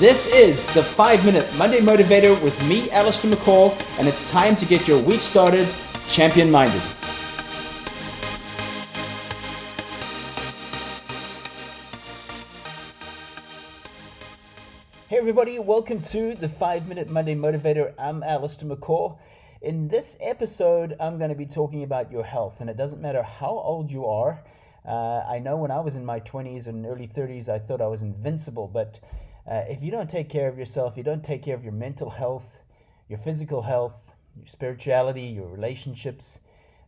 This is the 5-Minute Monday Motivator with me, Allistair, and it's time to get your week started champion-minded. Hey everybody, welcome to the 5-Minute Monday Motivator. I'm Allistair. In this episode, I'm going to be talking about your health, and it doesn't matter how old you are. I know when I was in my 20s and early 30s, I thought I was invincible, but if you don't take care of yourself, you don't take care of your mental health, your physical health, your spirituality, your relationships,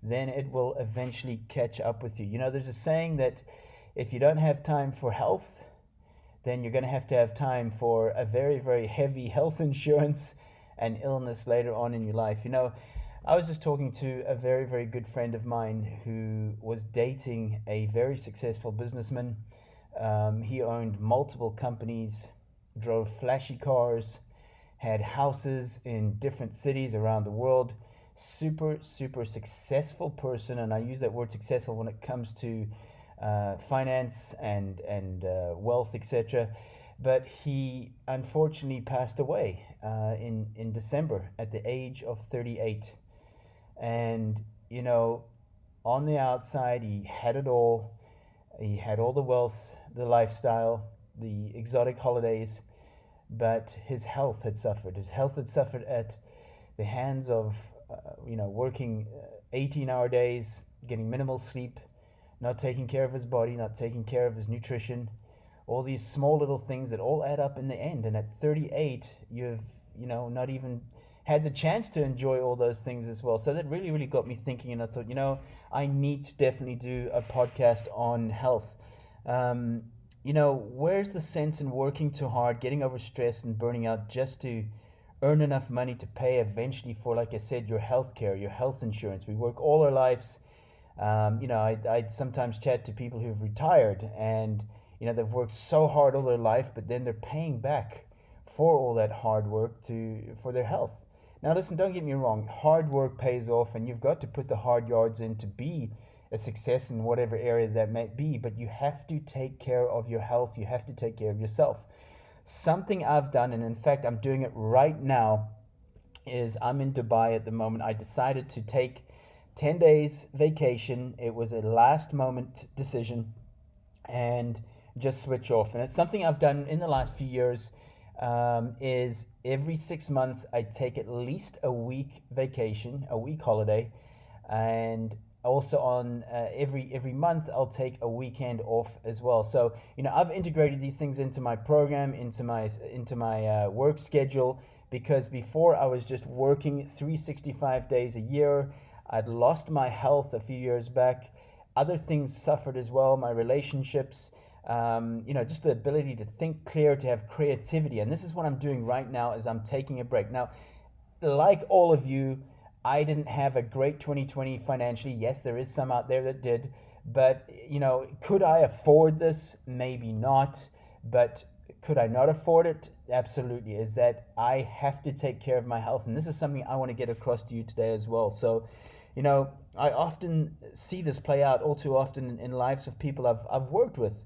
then it will eventually catch up with you. You know, there's a saying that if you don't have time for health, then you're going to have time for a very, very heavy health insurance and illness later on in your life. You know, I was just talking to a very, very good friend of mine who was dating a very successful businessman. He owned multiple companies, drove flashy cars, had houses in different cities around the world. Super, super successful person, and I use that word successful when it comes to finance and wealth, etc. But he unfortunately passed away in December at the age of 38. And, you know, on the outside, he had it all. He had all the wealth, the lifestyle, the exotic holidays, but his health had suffered. His health had suffered at the hands of, working 18-hour days, getting minimal sleep, not taking care of his body, not taking care of his nutrition, all these small little things that all add up in the end. And at 38, you've, not even had the chance to enjoy all those things as well. So that really, really got me thinking, and I thought, I need to definitely do a podcast on health. Where's the sense in working too hard, getting overstressed and burning out just to earn enough money to pay eventually for, like I said, your health care, your health insurance? We work all our lives. I sometimes chat to people who've retired and, they've worked so hard all their life, but then they're paying back for all that hard work for their health. Now, listen, don't get me wrong. Hard work pays off, and you've got to put the hard yards in to be a success in whatever area that might be, but you have to take care of your health. You have to take care of yourself. Something I've done, and in fact, I'm doing it right now, is I'm in Dubai at the moment. I decided to take 10 days vacation. It was a last moment decision, and just switch off. And it's something I've done in the last few years. Is every 6 months I take at least a week vacation, a week holiday, and also on every month I'll take a weekend off as well. So I've integrated these things into my program, into my work schedule, because before I was just working 365 days a year. I'd lost my health a few years back. Other things suffered as well, my relationships. Just the ability to think clear, to have creativity. And this is what I'm doing right now, is I'm taking a break. Now, like all of you, I didn't have a great 2020 financially. Yes, there is some out there that did. But, could I afford this? Maybe not. But could I not afford it? Absolutely. Is that I have to take care of my health. And this is something I want to get across to you today as well. So, I often see this play out all too often in lives of people I've worked with.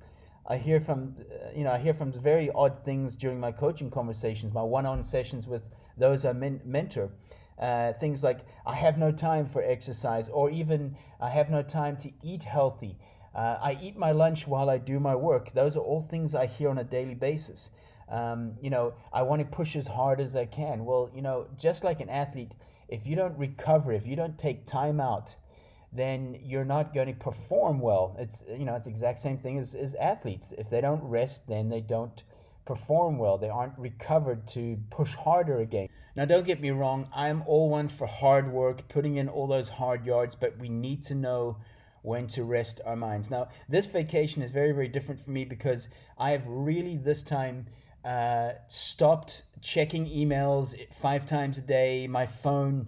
I hear from very odd things during my coaching conversations, my one-on-one sessions with those I mentor. Things like, I have no time for exercise, or even I have no time to eat healthy. I eat my lunch while I do my work. Those are all things I hear on a daily basis. I want to push as hard as I can. Well, just like an athlete, if you don't recover, if you don't take time out, then you're not going to perform well. It's it's the exact same thing as athletes. If they don't rest, then they don't perform well. They aren't recovered to push harder again. Now, don't get me wrong. I'm all one for hard work, putting in all those hard yards, but we need to know when to rest our minds. Now, this vacation is very, very different for me, because I have really this time stopped checking emails 5 times a day, my phone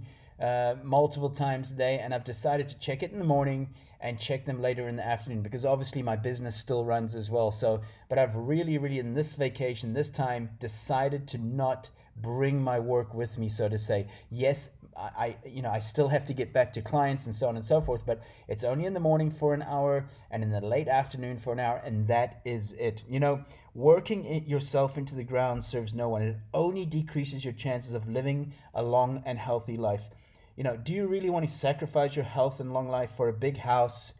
multiple times a day, and I've decided to check it in the morning and check them later in the afternoon, because obviously my business still runs as well. So, but I've really, really in this vacation, this time, decided to not bring my work with me, so to say. Yes, I still have to get back to clients and so on and so forth, but it's only in the morning for an hour and in the late afternoon for an hour, and that is it. Working yourself into the ground serves no one. It only decreases your chances of living a long and healthy life. Do you really want to sacrifice your health and long life for a big house,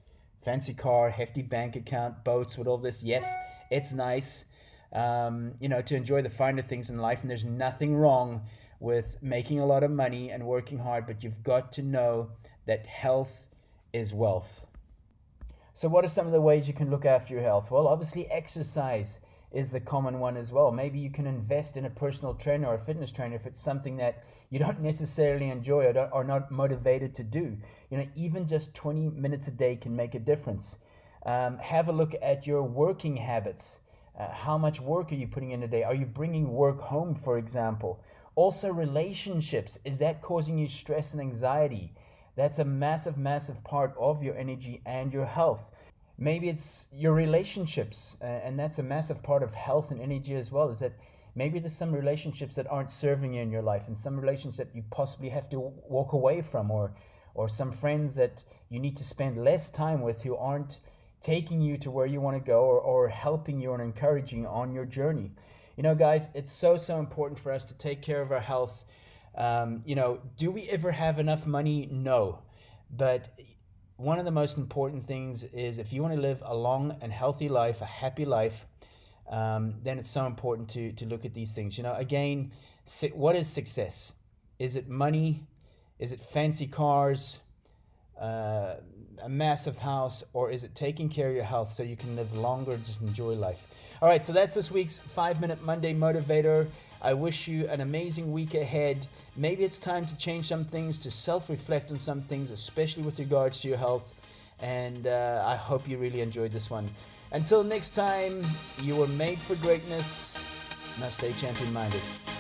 fancy car, hefty bank account, boats, with all this? Yes, it's nice, to enjoy the finer things in life, and there's nothing wrong with making a lot of money and working hard, but you've got to know that health is wealth. So, what are some of the ways you can look after your health? Well, obviously, exercise is the common one as well. Maybe you can invest in a personal trainer or a fitness trainer if it's something that you don't necessarily enjoy or are not motivated to do. Even just 20 minutes a day can make a difference. Have a look at your working habits. How much work are you putting in a day? Are you bringing work home, for example? Also, relationships. Is that causing you stress and anxiety? That's a massive, massive part of your energy and your health. Maybe it's your relationships, and that's a massive part of health and energy as well, is that maybe there's some relationships that aren't serving you in your life, and some relationships that you possibly have to walk away from, or some friends that you need to spend less time with who aren't taking you to where you want to go, or helping you and encouraging you on your journey. Guys, it's so important for us to take care of our health. Do we ever have enough money? No. But one of the most important things is, if you want to live a long and healthy life, a happy life, then it's so important to look at these things. Again, what is success? Is it money? Is it fancy cars? A massive house? Or is it taking care of your health so you can live longer, just enjoy life? All right, so that's this week's 5-Minute Monday Motivator. I wish you an amazing week ahead. Maybe it's time to change some things, to self-reflect on some things, especially with regards to your health. And I hope you really enjoyed this one. Until next time, you were made for greatness. Now stay champion-minded.